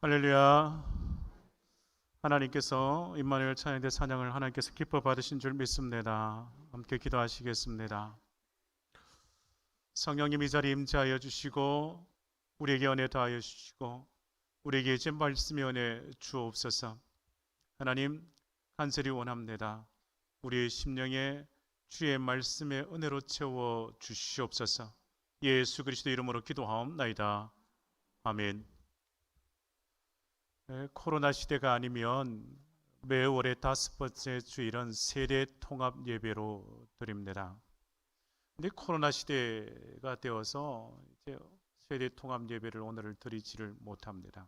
할렐루야. 하나님께서 임마누엘 찬양대 찬양을 하나님께서 기뻐 받으신 줄 믿습니다. 함께 기도하시겠습니다. 성령님 이 자리에 임재하여 주시고 우리에게 은혜 더하여 주시고 우리에게 이제 말씀의 은혜 주옵소서. 하나님 간절히 원합니다. 우리의 심령에 주의 말씀의 은혜로 채워 주시옵소서. 예수 그리스도 이름으로 기도하옵나이다. 아멘. 코로나 시대가 아니면 매월의 5번째 주일은 세대 통합 예배로 드립니다. 근데 코로나 시대가 되어서 이제 세대 통합 예배를 오늘 드리지를 못합니다.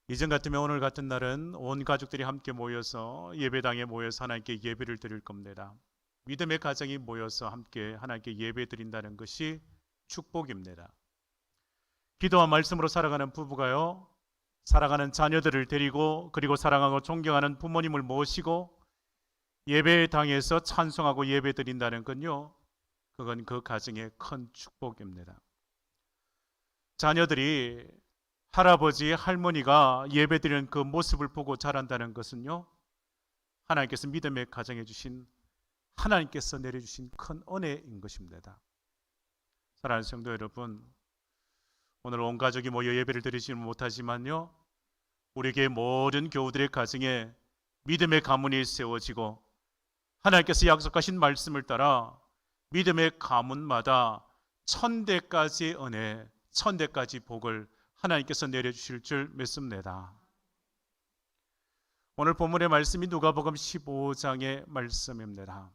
이전 같으면 오늘 같은 날은 온 가족들이 함께 모여서 예배당에 모여서 하나님께 예배를 드릴 겁니다. 믿음의 가정이 모여서 함께 하나님께 예배 드린다는 것이 축복입니다. 기도와 말씀으로 살아가는 부부가요, 사랑하는 자녀들을 데리고 그리고 사랑하고 존경하는 부모님을 모시고 예배당에서 찬송하고 예배 드린다는 건요, 그건 그 가정의 큰 축복입니다. 자녀들이 할아버지, 할머니가 예배 드리는 그 모습을 보고 자란다는 것은요, 하나님께서 믿음의 가정에 주신, 하나님께서 내려주신 큰 은혜인 것입니다. 사랑하는 성도 여러분, 오늘 온 가족이 모여 예배를 드리지는 못하지만요, 우리에게 모든 교우들의 가정에 믿음의 가문이 세워지고 하나님께서 약속하신 말씀을 따라 믿음의 가문마다 1000대까지의 은혜, 1000대까지 복을 하나님께서 내려주실 줄 믿습니다. 오늘 본문의 말씀이 누가복음 15장의 말씀입니다.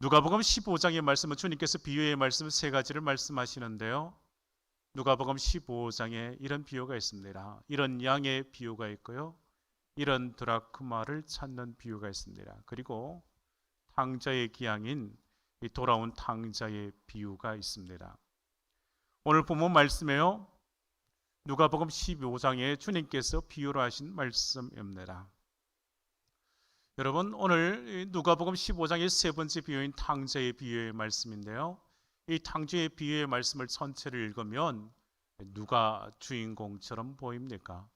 누가복음 15장의 말씀은 주님께서 비유의 말씀 세 가지를 말씀하시는데요, 누가복음 15장에 이런 비유가 있습니다. 이런 양의 비유가 있고요, 이런 드라크마를 찾는 비유가 있습니다. 그리고 탕자의 기양인 돌아온 탕자의 비유가 있습니다. 오늘 본문 말씀에요, 누가복음 15장에 주님께서 비유로 하신 말씀입니다. 여러분, 오늘 누가복음 15장의 세 번째 비유인 탕자의 비유의 말씀인데요, 이 탕자의 비유의 말씀을 전체를 읽으면 누가 주인공처럼 보입니까?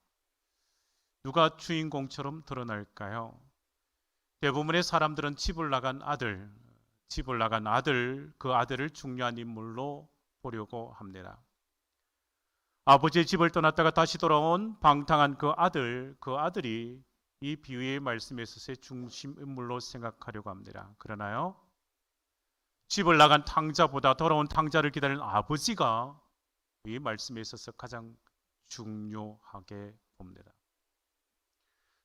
누가 주인공처럼 드러날까요? 대부분의 사람들은 집을 나간 아들, 그 아들을 중요한 인물로 보려고 합니다. 아버지의 집을 떠났다가 다시 돌아온 방탕한 그 아들이 이 비유의 말씀에 있어서의 중심 인물로 생각하려고 합니다. 그러나요, 집을 나간 탕자보다 돌아온 탕자를 기다리는 아버지가 이 말씀에 있어서 가장 중요하게 봅니다.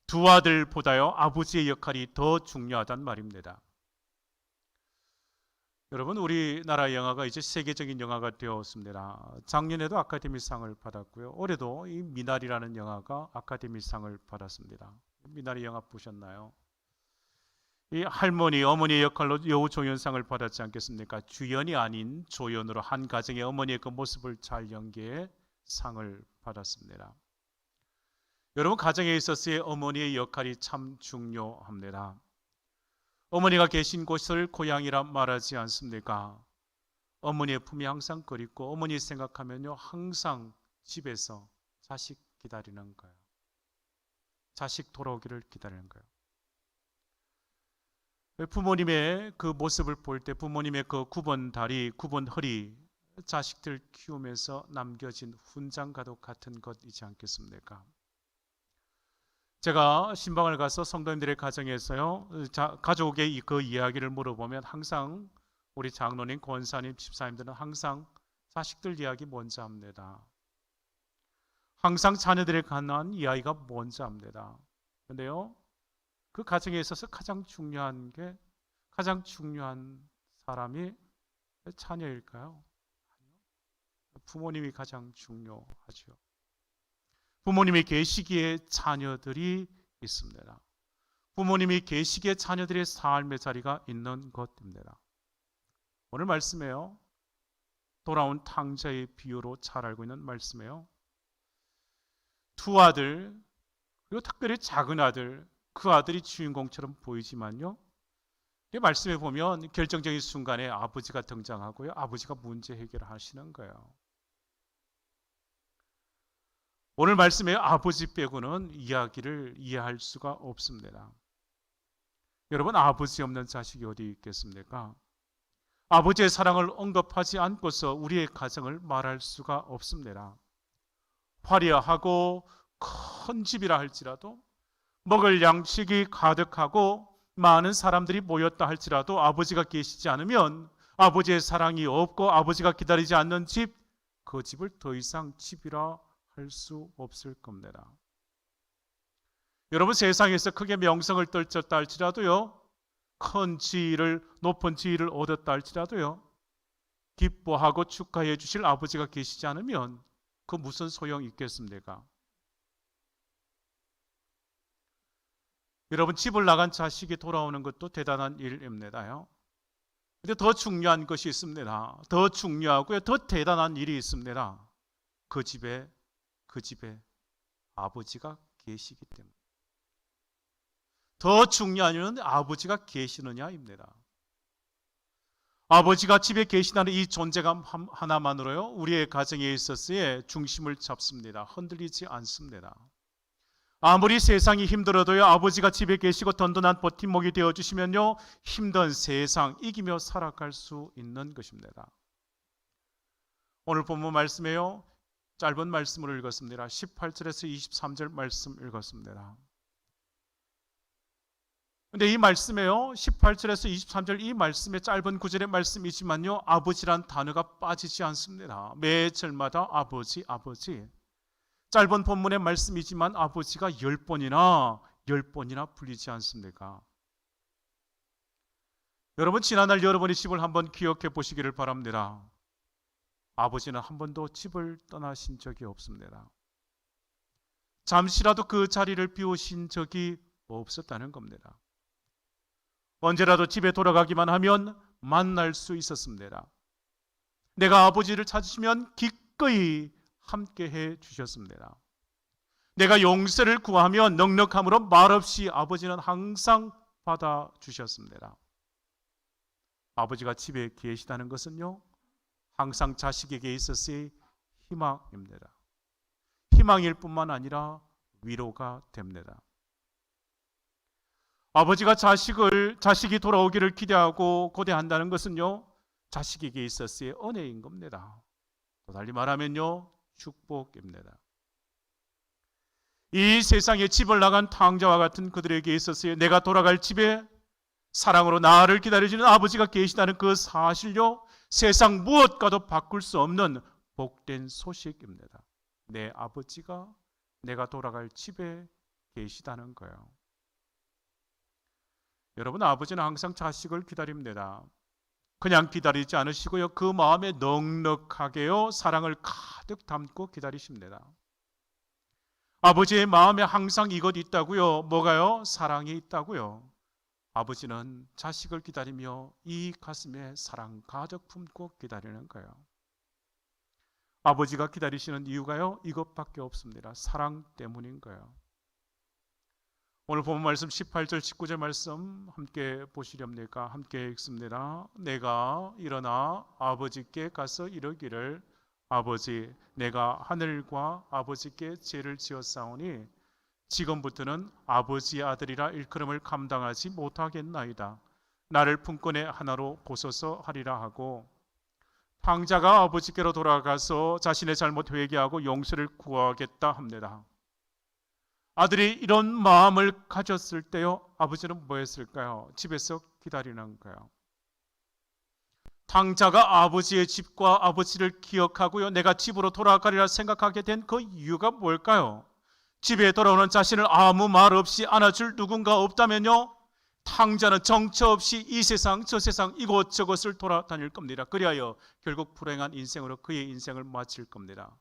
두 아들보다요, 아버지의 역할이 더 중요하단 말입니다. 여러분, 우리나라 영화가 이제 세계적인 영화가 되었습니다. 작년에도 아카데미상을 받았고요, 올해도 이 미나리라는 영화가 아카데미상을 받았습니다. 미나리 영화 보셨나요? 이 할머니, 어머니의 역할로 여우조연상을 받았지 않겠습니까? 주연이 아닌 조연으로 한 가정의 어머니의 그 모습을 잘 연기해 상을 받았습니다. 여러분, 가정에 있어서의 어머니의 역할이 참 중요합니다. 어머니가 계신 곳을 고향이라 말하지 않습니까? 어머니의 품이 항상 그립고 어머니 생각하면요, 항상 집에서 자식 기다리는 거예요. 자식 돌아오기를 기다리는 거예요. 부모님의 그 모습을 볼 때 부모님의 그 굽은 다리, 굽은 허리, 자식들 키우면서 남겨진 훈장과도 같은 것이지 않겠습니까? 제가 신방을 가서 성도님들의 가정에서요, 가족의 그 이야기를 물어보면 항상 우리 장로님, 권사님, 집사님들은 항상 자식들 이야기 먼저 합니다. 항상 자녀들에 관한 이야기가 먼저 합니다. 그런데요, 그 가정에 있어서 가장 중요한 사람이 자녀일까요? 부모님이 가장 중요하죠. 부모님이 계시기에 자녀들이 있습니다. 부모님이 계시기에 자녀들의 삶의 자리가 있는 것입니다. 오늘 말씀에요, 돌아온 탕자의 비유로 잘 알고 있는 말씀이에요. 두 아들, 그리고 특별히 작은 아들, 그 아들이 주인공처럼 보이지만요, 이 말씀에 보면 결정적인 순간에 아버지가 등장하고요, 아버지가 문제 해결을 하시는 거예요. 오늘 말씀에 아버지 빼고는 이야기를 이해할 수가 없습니다. 여러분, 아버지 없는 자식이 어디 있겠습니까? 아버지의 사랑을 언급하지 않고서 우리의 가정을 말할 수가 없습니다. 화려하고 큰 집이라 할지라도, 먹을 양식이 가득하고 많은 사람들이 모였다 할지라도 아버지가 계시지 않으면, 아버지의 사랑이 없고 아버지가 기다리지 않는 집, 그 집을 더 이상 집이라 할 수 없을 겁니다. 여러분, 세상에서 크게 명성을 떨쳤다 할지라도요, 큰 지위를, 높은 지위를 얻었다 할지라도요, 기뻐하고 축하해 주실 아버지가 계시지 않으면 그 무슨 소용이 있겠습니까? 여러분, 집을 나간 자식이 돌아오는 것도 대단한 일입니다요. 근데 더 중요한 것이 있습니다. 더 중요하고요, 더 대단한 일이 있습니다. 그 집에 아버지가 계시기 때문에. 더 중요한 일은 아버지가 계시느냐입니다. 아버지가 집에 계시다는 이 존재감 하나만으로요, 우리의 가정에 있어서의 중심을 잡습니다. 흔들리지 않습니다. 아무리 세상이 힘들어도요, 아버지가 집에 계시고 든든한 버팀목이 되어주시면요, 힘든 세상 이기며 살아갈 수 있는 것입니다. 오늘 본문 말씀에요, 짧은 말씀을 읽었습니다. 18절에서 23절 말씀 읽었습니다. 근데 이 말씀에요, 18절에서 23절 이 말씀의 짧은 구절의 말씀이지만요, 아버지란 단어가 빠지지 않습니다. 매 절마다 아버지, 아버지. 짧은 본문의 말씀이지만 아버지가 10번이나 불리지 않습니까? 여러분, 지난날 여러분의 집을 한번 기억해 보시기를 바랍니다. 아버지는 한 번도 집을 떠나신 적이 없습니다. 잠시라도 그 자리를 비우신 적이 없었다는 겁니다. 언제라도 집에 돌아가기만 하면 만날 수 있었습니다. 내가 아버지를 찾으시면 기꺼이 함께 해 주셨습니다. 내가 용서를 구하면 넉넉함으로 말없이 아버지는 항상 받아 주셨습니다. 아버지가 집에 계시다는 것은요, 항상 자식에게 있어서의 희망입니다. 희망일 뿐만 아니라 위로가 됩니다. 아버지가 자식이 돌아오기를 기대하고 고대한다는 것은요, 자식에게 있어서의 은혜인 겁니다. 또 달리 말하면요, 축복입니다. 이 세상에 집을 나간 탕자와 같은 그들에게 있어서의 내가 돌아갈 집에 사랑으로 나를 기다려주는 아버지가 계시다는 그 사실요, 세상 무엇과도 바꿀 수 없는 복된 소식입니다. 내 아버지가 내가 돌아갈 집에 계시다는 거예요. 여러분, 아버지는 항상 자식을 기다립니다. 그냥 기다리지 않으시고요, 그 마음에 넉넉하게요, 사랑을 가득 담고 기다리십니다. 아버지의 마음에 항상 이것 있다고요. 뭐가요? 사랑이 있다고요. 아버지는 자식을 기다리며 이 가슴에 사랑 가득 품고 기다리는 거예요. 아버지가 기다리시는 이유가요, 이것밖에 없습니다. 사랑 때문인 거예요. 오늘 본문 말씀 18절 19절 말씀 함께 보시렵니까? 함께 읽습니다. 내가 일어나 아버지께 가서 이르기를 아버지, 내가 하늘과 아버지께 죄를 지었사오니 지금부터는 아버지의 아들이라 일컬음을 감당하지 못하겠나이다. 나를 품꾼의 하나로 보소서 하리라 하고, 탕자가 아버지께로 돌아가서 자신의 잘못 회개하고 용서를 구하겠다 합니다. 아들이 이런 마음을 가졌을 때요, 아버지는 뭐 했을까요? 집에서 기다리는 거예요. 탕자가 아버지의 집과 아버지를 기억하고요, 내가 집으로 돌아가리라 생각하게 된 그 이유가 뭘까요? 집에 돌아오는 자신을 아무 말 없이 안아줄 누군가 없다면요, 탕자는 정처 없이 이 세상 저 세상 이곳저곳을 돌아다닐 겁니다. 그리하여 결국 불행한 인생으로 그의 인생을 마칠 겁니다.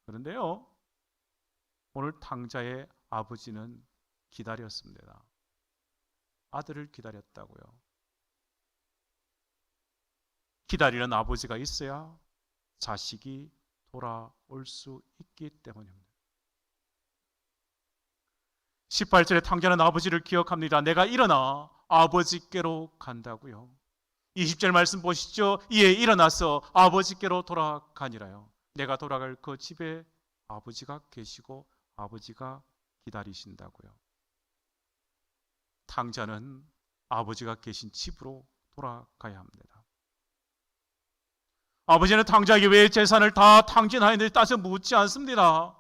그런데요, 오늘 탕자의 아버지는 기다렸습니다. 아들을 기다렸다고요. 기다리는 아버지가 있어야 자식이 돌아올 수 있기 때문입니다. 18절에 탕자는 아버지를 기억합니다. 내가 일어나 아버지께로 간다고요. 20절 말씀 보시죠. 이에 일어나서 아버지께로 돌아가니라요. 내가 돌아갈 그 집에 아버지가 계시고 아버지가 기다리신다고요. 탕자는 아버지가 계신 집으로 돌아가야 합니다. 아버지는 탕자에게 왜 재산을 다 탕진하였는지 따져 묻지 않습니다.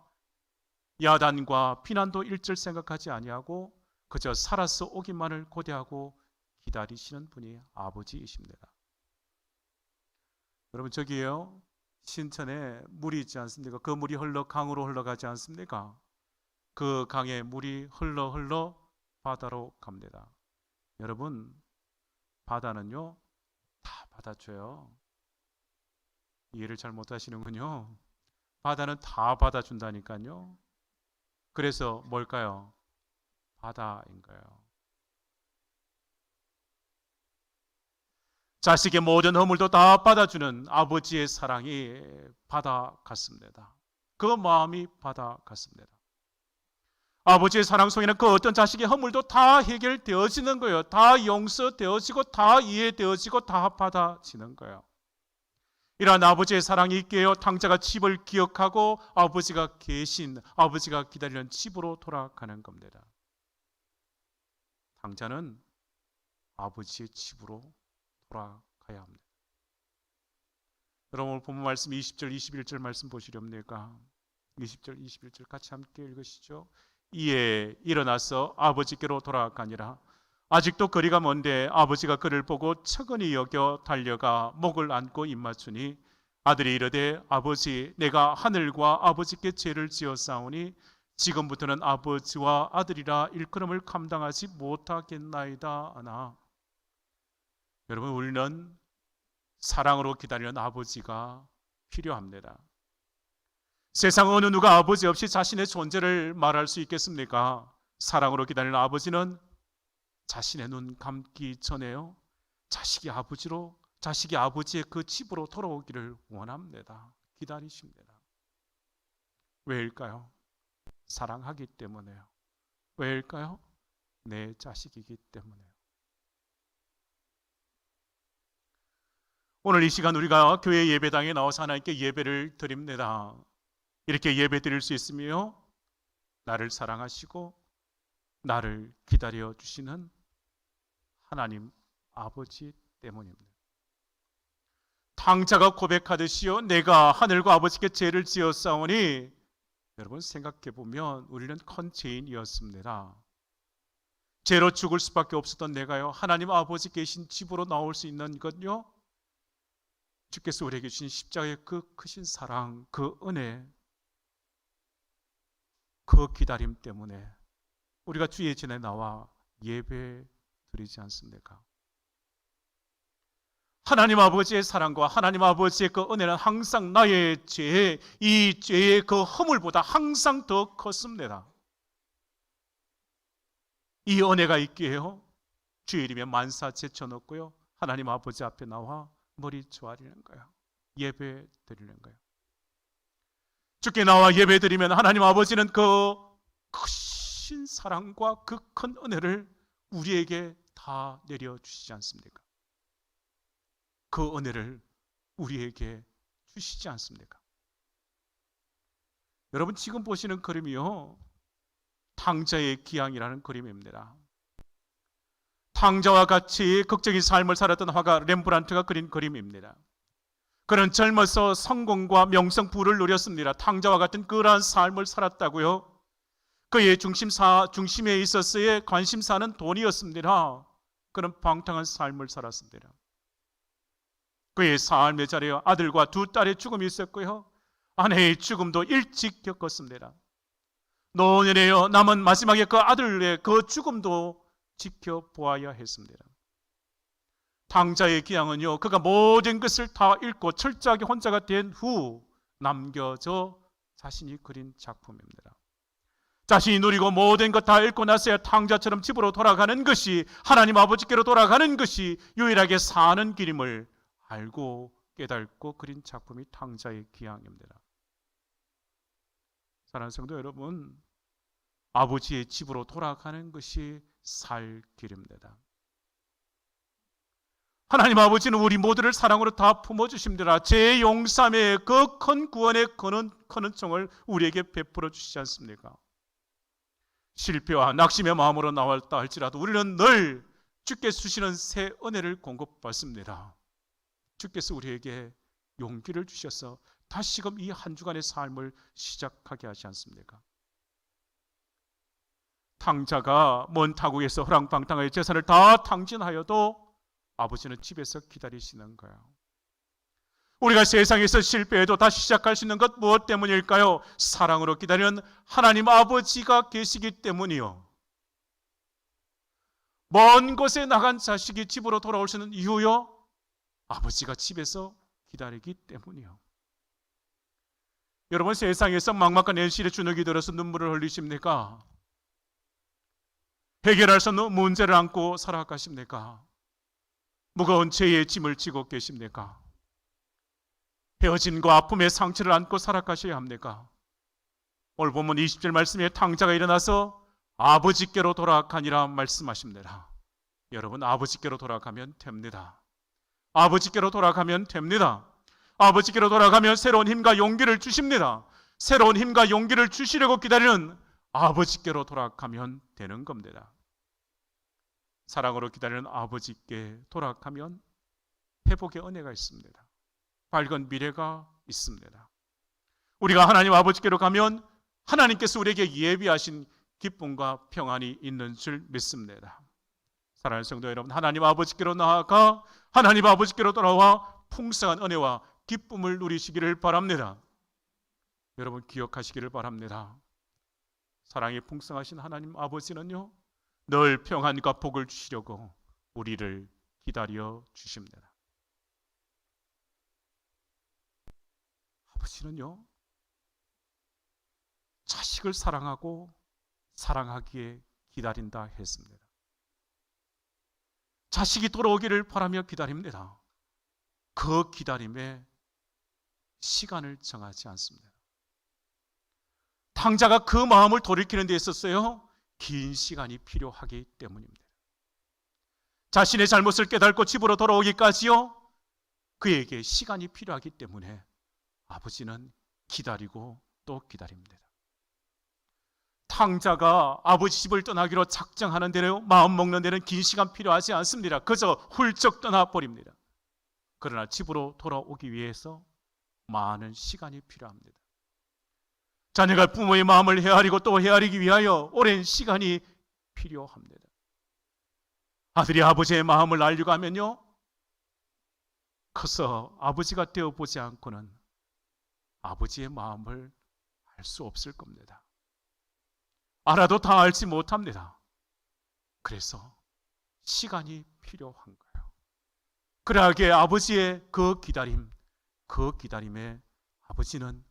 야단과 비난도 일절 생각하지 아니하고 그저 살아서 오기만을 고대하고 기다리시는 분이 아버지이십니다. 여러분, 저기요, 신천에 물이 있지 않습니까? 그 물이 흘러 강으로 흘러가지 않습니까? 그 강에 물이 흘러 바다로 갑니다. 여러분, 바다는요 다 받아줘요. 이해를 잘 못하시는군요. 바다는 다 받아준다니까요. 그래서 뭘까요? 바다인 거예요. 자식의 모든 허물도 다 받아주는 아버지의 사랑이 바다 같습니다. 그 마음이 바다 같습니다. 아버지의 사랑 속에는 그 어떤 자식의 허물도 다 해결되어지는 거예요. 다 용서되어지고 다 이해되어지고 다 받아지는 거예요. 이러한 아버지의 사랑이 있게요, 탕자가 집을 기억하고 아버지가 계신, 아버지가 기다리는 집으로 돌아가는 겁니다. 탕자는 아버지의 집으로 돌아가야 합니다. 여러분, 오늘 본문 말씀 20절 21절 말씀 보시렵니까? 20절 21절 같이 함께 읽으시죠. 이에 일어나서 아버지께로 돌아가니라. 아직도 거리가 먼데 아버지가 그를 보고 측은히 여겨 달려가 목을 안고 입맞추니 아들이 이르되 아버지, 내가 하늘과 아버지께 죄를 지었사오니 지금부터는 아버지와 아들이라 일컬음을 감당하지 못하겠나이다 하나. 여러분, 우리는 사랑으로 기다리는 아버지가 필요합니다. 세상 어느 누가 아버지 없이 자신의 존재를 말할 수 있겠습니까? 사랑으로 기다리는 아버지는 자신의 눈 감기 전에요, 자식이 아버지의 그 집으로 돌아오기를 원합니다. 기다리십니다. 왜일까요? 사랑하기 때문에요. 왜일까요? 내 자식이기 때문에요. 오늘 이 시간 우리가 교회 예배당에 나와서 하나님께 예배를 드립니다. 이렇게 예배 드릴 수 있으며 나를 사랑하시고 나를 기다려 주시는 하나님 아버지 때문입니다. 탕자가 고백하듯이요, 내가 하늘과 아버지께 죄를 지었사오니, 여러분 생각해 보면 우리는 큰 죄인이었습니다. 죄로 죽을 수밖에 없었던 내가요, 하나님 아버지 계신 집으로 나올 수 있는 것요, 주께서 우리에게 주신 십자가의 그 크신 사랑, 그 은혜, 그 기다림 때문에 우리가 주의 전에 나와 예배 드리지 않습니까? 하나님 아버지의 사랑과 하나님 아버지의 그 은혜는 항상 나의 죄, 이 죄의 그 허물보다 항상 더 컸습니다. 이 은혜가 있기에요, 주일이면 만사 제쳐놓고요, 하나님 아버지 앞에 나와 머리 조아리는 거예요. 예배 드리는 거예요. 주께 나와 예배 드리면 하나님 아버지는 그 크신 사랑과 그 큰 은혜를 우리에게 다 내려주시지 않습니까? 그 은혜를 우리에게 주시지 않습니까? 여러분, 지금 보시는 그림이요, 탕자의 기양이라는 그림입니다. 탕자와 같이 극적인 삶을 살았던 화가 렘브란트가 그린 그림입니다. 그는 젊어서 성공과 명성 부를 누렸습니다. 탕자와 같은 그러한 삶을 살았다고요. 그의 중심에 있었어의 관심사는 돈이었습니다. 그는 방탕한 삶을 살았습니다. 그의 삶의 자리에 아들과 두 딸의 죽음이 있었고요, 아내의 죽음도 일찍 겪었습니다. 노년에요, 남은 마지막에 그 아들의 그 죽음도 지켜보아야 했습니다. 탕자의 기양은요, 그가 모든 것을 다 잃고 철저하게 혼자가 된 후 남겨져 자신이 그린 작품입니다. 자신이 누리고 모든 것 다 잃고 나서야 탕자처럼 집으로 돌아가는 것이, 하나님 아버지께로 돌아가는 것이 유일하게 사는 길임을 알고 깨닫고 그린 작품이 탕자의 기양입니다. 사랑하는 성도 여러분, 아버지의 집으로 돌아가는 것이 살 길입니다. 하나님 아버지는 우리 모두를 사랑으로 다 품어주십니다. 제 용삼의 그 큰 구원의 큰 은총을 우리에게 베풀어 주시지 않습니까? 실패와 낙심의 마음으로 나왔다 할지라도 우리는 늘 주께서 주시는 새 은혜를 공급받습니다. 주께서 우리에게 용기를 주셔서 다시금 이 한 주간의 삶을 시작하게 하지 않습니까? 탕자가 먼 타국에서 허랑방탕하여 재산을 다 탕진하여도 아버지는 집에서 기다리시는 거예요. 우리가 세상에서 실패해도 다시 시작할 수 있는 것 무엇 때문일까요? 사랑으로 기다리는 하나님 아버지가 계시기 때문이요. 먼 곳에 나간 자식이 집으로 돌아올 수 있는 이유요? 아버지가 집에서 기다리기 때문이요. 여러분, 세상에서 막막한 현실에 주눅이 들어서 눈물을 흘리십니까? 해결할 수 없는 문제를 안고 살아가십니까? 무거운 죄의 짐을 지고 계십니까? 헤어짐과 아픔의 상처를 안고 살아가셔야 합니까? 오늘 본문 20절 말씀에 탕자가 일어나서 아버지께로 돌아가니라 말씀하십니다. 여러분, 아버지께로 돌아가면 됩니다. 아버지께로 돌아가면 됩니다. 아버지께로 돌아가면 새로운 힘과 용기를 주십니다. 새로운 힘과 용기를 주시려고 기다리는 아버지께로 돌아가면 되는 겁니다. 사랑으로 기다리는 아버지께 돌아가면 회복의 은혜가 있습니다. 밝은 미래가 있습니다. 우리가 하나님 아버지께로 가면 하나님께서 우리에게 예비하신 기쁨과 평안이 있는 줄 믿습니다. 사랑하는 성도 여러분, 하나님 아버지께로 나아가 하나님 아버지께로 돌아와 풍성한 은혜와 기쁨을 누리시기를 바랍니다. 여러분, 기억하시기를 바랍니다. 사랑이 풍성하신 하나님 아버지는요, 늘 평안과 복을 주시려고 우리를 기다려 주십니다. 아버지는요, 자식을 사랑하고 사랑하기에 기다린다 했습니다. 자식이 돌아오기를 바라며 기다립니다. 그 기다림에 시간을 정하지 않습니다. 탕자가 그 마음을 돌이키는 데 있었어요, 긴 시간이 필요하기 때문입니다. 자신의 잘못을 깨닫고 집으로 돌아오기까지요, 그에게 시간이 필요하기 때문에 아버지는 기다리고 또 기다립니다. 탕자가 아버지 집을 떠나기로 작정하는 대로 마음 먹는 데는 긴 시간 필요하지 않습니다. 그저 훌쩍 떠나버립니다. 그러나 집으로 돌아오기 위해서 많은 시간이 필요합니다. 자녀가 부모의 마음을 헤아리고 또 헤아리기 위하여 오랜 시간이 필요합니다. 아들이 아버지의 마음을 알려고 하면요, 커서 아버지가 되어보지 않고는 아버지의 마음을 알 수 없을 겁니다. 알아도 다 알지 못합니다. 그래서 시간이 필요한 거예요. 그러하기에 아버지의 그 기다림에 아버지는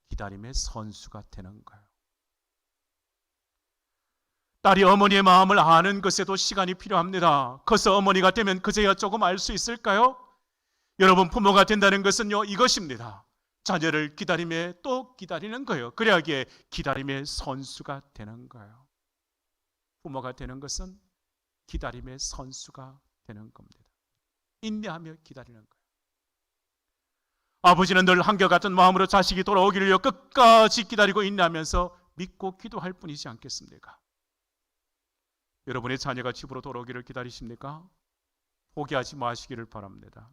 기다림의 선수가 되는 거예요. 딸이 어머니의 마음을 아는 것에도 시간이 필요합니다. 커서 어머니가 되면 그제야 조금 알 수 있을까요? 여러분, 부모가 된다는 것은요, 이것입니다. 자녀를 기다림에 또 기다리는 거예요. 그래야기에 기다림의 선수가 되는 거예요. 부모가 되는 것은 기다림의 선수가 되는 겁니다. 인내하며 기다리는 거예요. 아버지는 늘 한결같은 마음으로 자식이 돌아오기를 끝까지 기다리고 인내하면서 믿고 기도할 뿐이지 않겠습니까? 여러분의 자녀가 집으로 돌아오기를 기다리십니까? 포기하지 마시기를 바랍니다.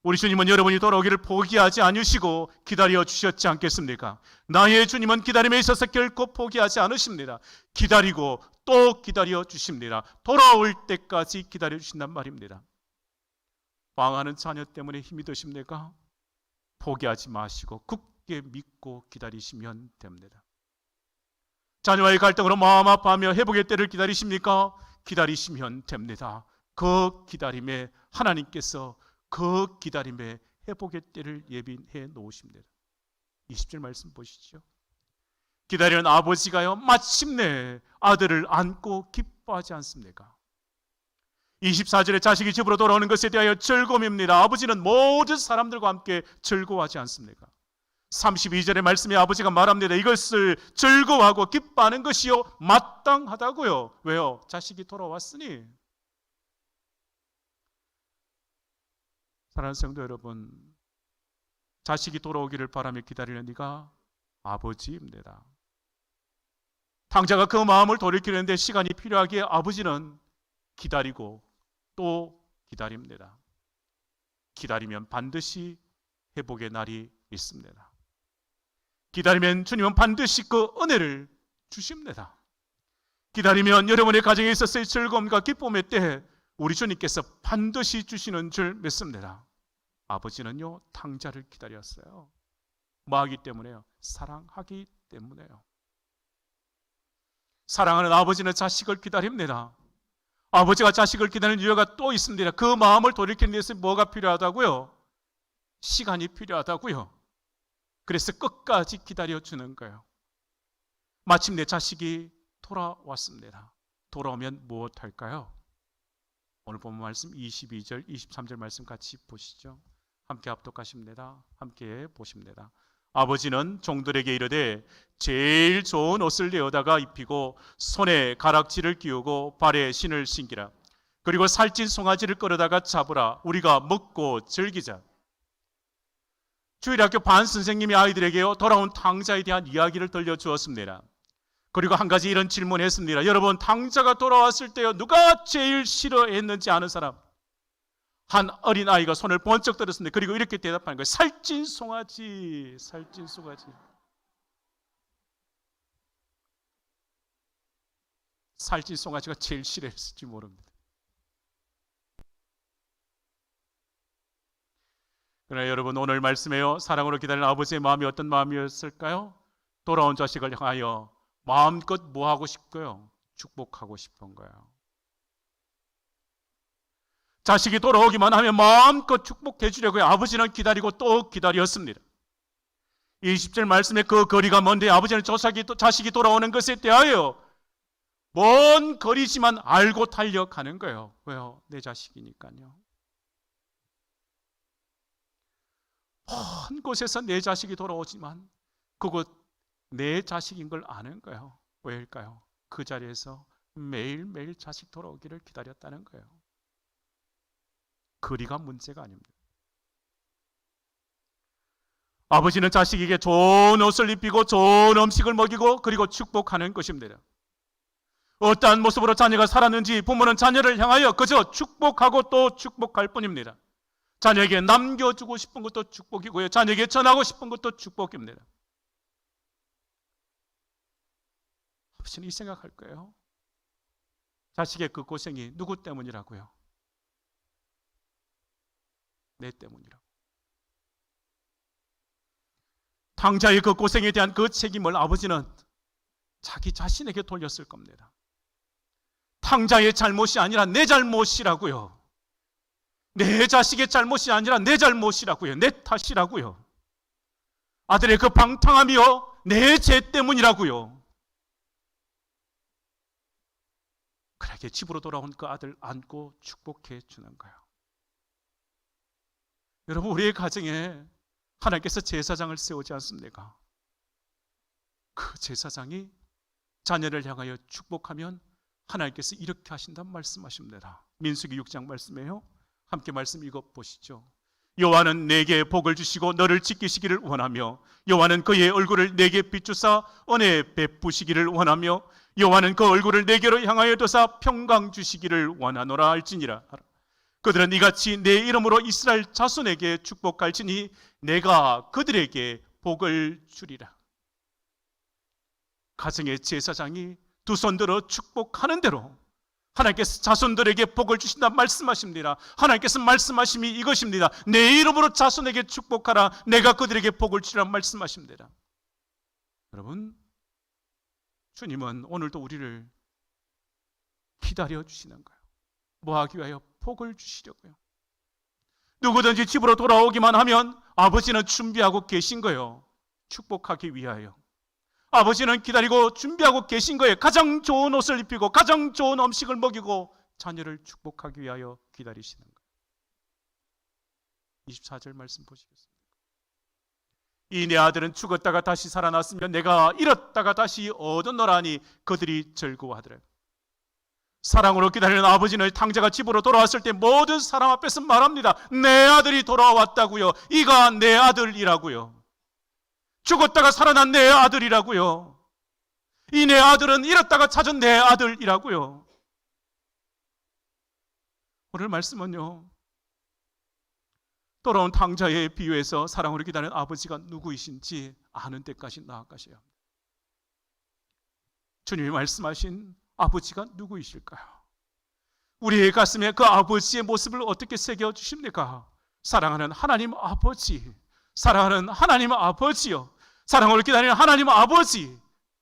우리 주님은 여러분이 돌아오기를 포기하지 않으시고 기다려 주셨지 않겠습니까? 나의 주님은 기다림에 있어서 결코 포기하지 않으십니다. 기다리고 또 기다려 주십니다. 돌아올 때까지 기다려 주신단 말입니다. 방황하는 자녀 때문에 힘이 드십니까? 포기하지 마시고 굳게 믿고 기다리시면 됩니다. 자녀와의 갈등으로 마음 아파하며 회복의 때를 기다리십니까? 기다리시면 됩니다. 그 기다림에 하나님께서 그 기다림에 회복의 때를 예비해 놓으십니다. 20절 말씀 보시죠. 기다리는 아버지가요, 마침내 아들을 안고 기뻐하지 않습니까? 24절에 자식이 집으로 돌아오는 것에 대하여 즐거움입니다. 아버지는 모든 사람들과 함께 즐거워하지 않습니까? 32절의 말씀에 아버지가 말합니다. 이것을 즐거워하고 기뻐하는 것이요 마땅하다고요. 왜요? 자식이 돌아왔으니. 사랑하는 성도 여러분, 자식이 돌아오기를 바라며 기다리는 네가 아버지입니다. 탕자가 그 마음을 돌이키는데 시간이 필요하기에 아버지는 기다리고 또 기다립니다. 기다리면 반드시 회복의 날이 있습니다. 기다리면 주님은 반드시 그 은혜를 주십니다. 기다리면 여러분의 가정에 있어서의 즐거움과 기쁨의 때에 우리 주님께서 반드시 주시는 줄 믿습니다. 아버지는요, 탕자를 기다렸어요. 뭐 하기 때문에요? 사랑하기 때문에요. 사랑하는 아버지는 자식을 기다립니다. 아버지가 자식을 기다리는 이유가 또 있습니다. 그 마음을 돌이키는 데서 뭐가 필요하다고요? 시간이 필요하다고요. 그래서 끝까지 기다려주는 거예요. 마침내 자식이 돌아왔습니다. 돌아오면 무엇할까요? 오늘 본 말씀 22절, 23절 말씀 같이 보시죠. 함께 합독하십니다. 함께 보십니다. 아버지는 종들에게 이르되 제일 좋은 옷을 내어다가 입히고 손에 가락지를 끼우고 발에 신을 신기라. 그리고 살찐 송아지를 끌어다가 잡으라. 우리가 먹고 즐기자. 주일학교 반 선생님이 아이들에게 돌아온 탕자에 대한 이야기를 들려주었습니다. 그리고 한 가지 이런 질문했습니다. 여러분, 탕자가 돌아왔을 때 누가 제일 싫어했는지 아는 사람? 한 어린아이가 손을 번쩍 들었습니다. 그리고 이렇게 대답하는 거예요. 살찐 송아지, 살찐 송아지. 살찐 송아지가 제일 싫어했을지 모릅니다. 그러나 여러분, 오늘 말씀에요, 사랑으로 기다리는 아버지의 마음이 어떤 마음이었을까요? 돌아온 자식을 향하여 마음껏 뭐 하고 싶고요? 축복하고 싶은 거예요. 자식이 돌아오기만 하면 마음껏 축복해 주려고요. 아버지는 기다리고 또 기다렸습니다. 20절 말씀에 그 거리가 먼데 아버지는 자식이 돌아오는 것에 대하여 먼 거리지만 알고 달려가는 거예요. 왜요? 내 자식이니까요. 먼 곳에서 내 자식이 돌아오지만 그곳 내 자식인 걸 아는 거예요. 왜일까요? 그 자리에서 매일매일 자식 돌아오기를 기다렸다는 거예요. 거리가 문제가 아닙니다. 아버지는 자식에게 좋은 옷을 입히고 좋은 음식을 먹이고 그리고 축복하는 것입니다. 어떠한 모습으로 자녀가 살았는지 부모는 자녀를 향하여 그저 축복하고 또 축복할 뿐입니다. 자녀에게 남겨주고 싶은 것도 축복이고요. 자녀에게 전하고 싶은 것도 축복입니다. 아버지는 이 생각할 거예요. 자식의 그 고생이 누구 때문이라고요? 내 때문이라고. 탕자의 그 고생에 대한 그 책임을 아버지는 자기 자신에게 돌렸을 겁니다. 탕자의 잘못이 아니라 내 잘못이라고요. 내 자식의 잘못이 아니라 내 잘못이라고요. 내 탓이라고요. 아들의 그 방탕함이요, 내 죄 때문이라고요. 그렇게 집으로 돌아온 그 아들 안고 축복해 주는 거예요. 여러분, 우리의 가정에 하나님께서 제사장을 세우지 않습니까? 그 제사장이 자녀를 향하여 축복하면 하나님께서 이렇게 하신다는 말씀하십니다. 민수기 6장 말씀이에요. 함께 말씀 읽어보시죠. 여호와는 내게 복을 주시고 너를 지키시기를 원하며 여호와는 그의 얼굴을 내게 비추사 은혜 베푸시기를 원하며 여호와는 그 얼굴을 내게로 향하여 두사 평강 주시기를 원하노라 할지니라. 그들은 이같이 내 이름으로 이스라엘 자손에게 축복할지니 내가 그들에게 복을 주리라. 가정의 제사장이 두 손 들어 축복하는 대로 하나님께서 자손들에게 복을 주신다 말씀하십니다. 하나님께서 말씀하심이 이것입니다. 내 이름으로 자손에게 축복하라. 내가 그들에게 복을 주리라 말씀하십니다. 여러분, 주님은 오늘도 우리를 기다려 주시는 거예요. 뭐 하기 위하여? 복을 주시려고요. 누구든지 집으로 돌아오기만 하면 아버지는 준비하고 계신 거예요. 축복하기 위하여. 아버지는 기다리고 준비하고 계신 거예요. 가장 좋은 옷을 입히고 가장 좋은 음식을 먹이고 자녀를 축복하기 위하여 기다리시는 거예요. 24절 말씀 보시겠습니다. 이 내 아들은 죽었다가 다시 살아났으며 내가 잃었다가 다시 얻었노라니 그들이 즐거워하더라. 사랑으로 기다리는 아버지는 탕자가 집으로 돌아왔을 때 모든 사람 앞에서 말합니다. 내 아들이 돌아왔다고요. 이가 내 아들이라고요. 죽었다가 살아난 내 아들이라고요. 이 내 아들은 잃었다가 찾은 내 아들이라고요. 오늘 말씀은요, 돌아온 탕자에 비유해서 사랑으로 기다리는 아버지가 누구이신지 아는 데까지 나아가셔야 합니다. 주님이 말씀하신 아버지가 누구이실까요? 우리의 가슴에 그 아버지의 모습을 어떻게 새겨주십니까? 사랑하는 하나님 아버지, 사랑하는 하나님 아버지요, 사랑으로 기다리는 하나님 아버지,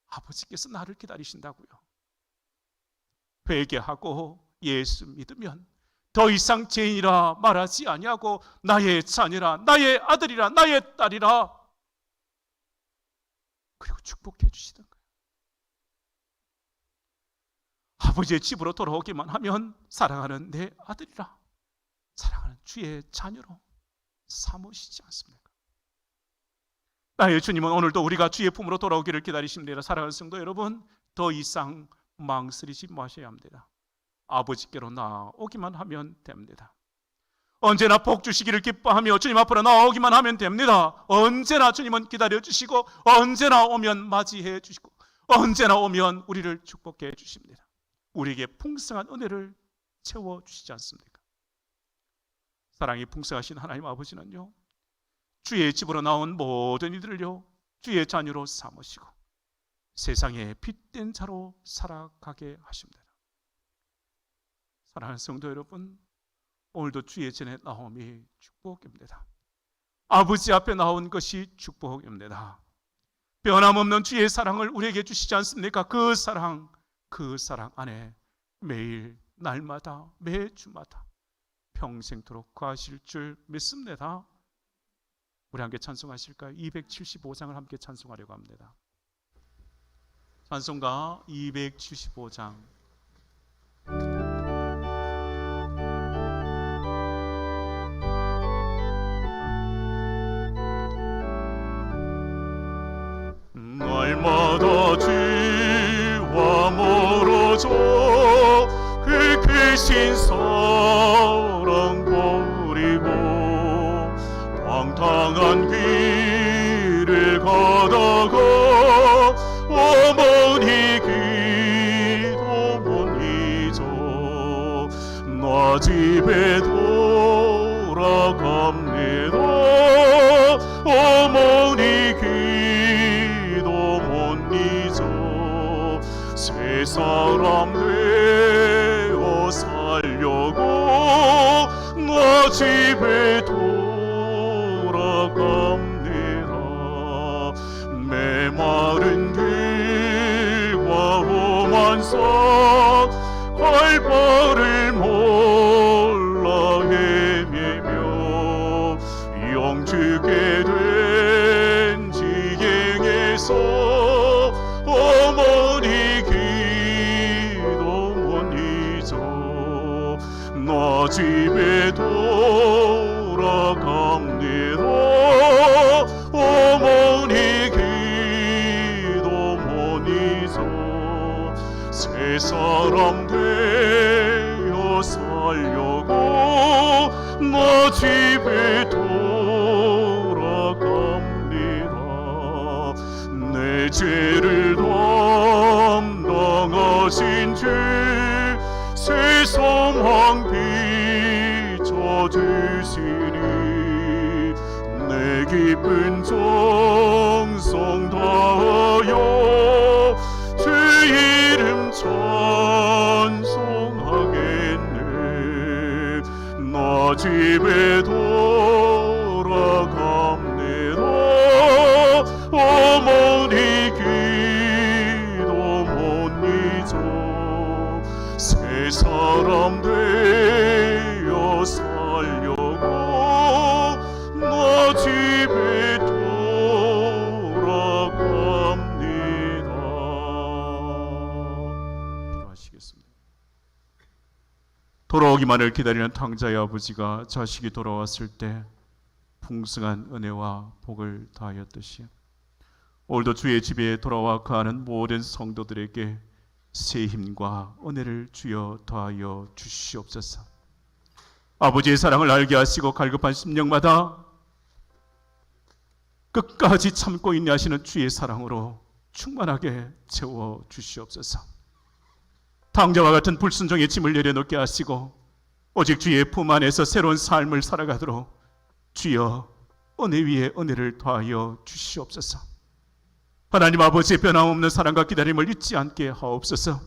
아버지께서 나를 기다리신다고요. 회개하고 예수 믿으면 더 이상 죄인이라 말하지 아니하고 나의 자녀라, 나의 아들이라, 나의 딸이라, 그리고 축복해 주시던 거예요. 아버지의 집으로 돌아오기만 하면 사랑하는 내 아들이라, 사랑하는 주의 자녀로 삼으시지 않습니까? 나의 주님은 오늘도 우리가 주의 품으로 돌아오기를 기다리십니다. 사랑하는 성도 여러분, 더 이상 망설이지 마셔야 합니다. 아버지께로 나오기만 하면 됩니다. 언제나 복 주시기를 기뻐하며 주님 앞으로 나오기만 하면 됩니다. 언제나 주님은 기다려주시고, 언제나 오면 맞이해 주시고, 언제나 오면 우리를 축복해 주십니다. 우리에게 풍성한 은혜를 채워주시지 않습니까? 사랑이 풍성하신 하나님 아버지는요, 주의 집으로 나온 모든 이들을요, 주의 자녀로 삼으시고 세상에 빛된 자로 살아가게 하십니다. 사랑하는 성도 여러분, 오늘도 주의 전에 나옴이 축복입니다. 아버지 앞에 나온 것이 축복입니다. 변함없는 주의 사랑을 우리에게 주시지 않습니까? 그 사랑 안에 매일 날마다 매주마다 평생토록 거하실 줄 믿습니다. 우리 함께 찬송하실까요? 275장을 함께 찬송하려고 합니다. 찬송가 275장. 날마다 죄와 멀어져 그 크신 사랑 버리고 방탕한 길을 가다가 어머니 기도 못 잊어 나 집에 돌아갑니다. 어머니 기도 못 잊어 새 사람 되어 살려고 나 집에 돌아갑니다. 메마른 길과 험한 산 갈 바를 몰라 헤매며 영주게 된 지경에서 어머니 기도 못 잊어 나 집에 돌아갑니다. 어머니 기도 못 잊어 새 사람 되어 살려고 나 집에 돌아갑니다. 내 죄를 담당하신 주 새 소망 비춰주시니 내 기쁜 정성 다하여 주 이름 찬송하겠네. 나 집에 돌아갑니다. 어머니 기도 못 잊어 새 사람 되어 살려고 나 집에 돌아갑니다. 기도하시겠습니다. 돌아오기만을 기다리는 탕자의 아버지가 자식이 돌아왔을 때 풍성한 은혜와 복을 다하였듯이 오늘도 주의 집에 돌아와 거하는 모든 성도들에게 새 힘과 은혜를 주여 더하여 주시옵소서. 아버지의 사랑을 알게 하시고 갈급한 심령마다 끝까지 참고 인내하시는 주의 사랑으로 충만하게 채워 주시옵소서. 당자와 같은 불순종의 짐을 내려놓게 하시고 오직 주의 품 안에서 새로운 삶을 살아가도록 주여 은혜 위에 은혜를 더하여 주시옵소서. 하나님 아버지의 변함없는 사랑과 기다림을 잊지 않게 하옵소서.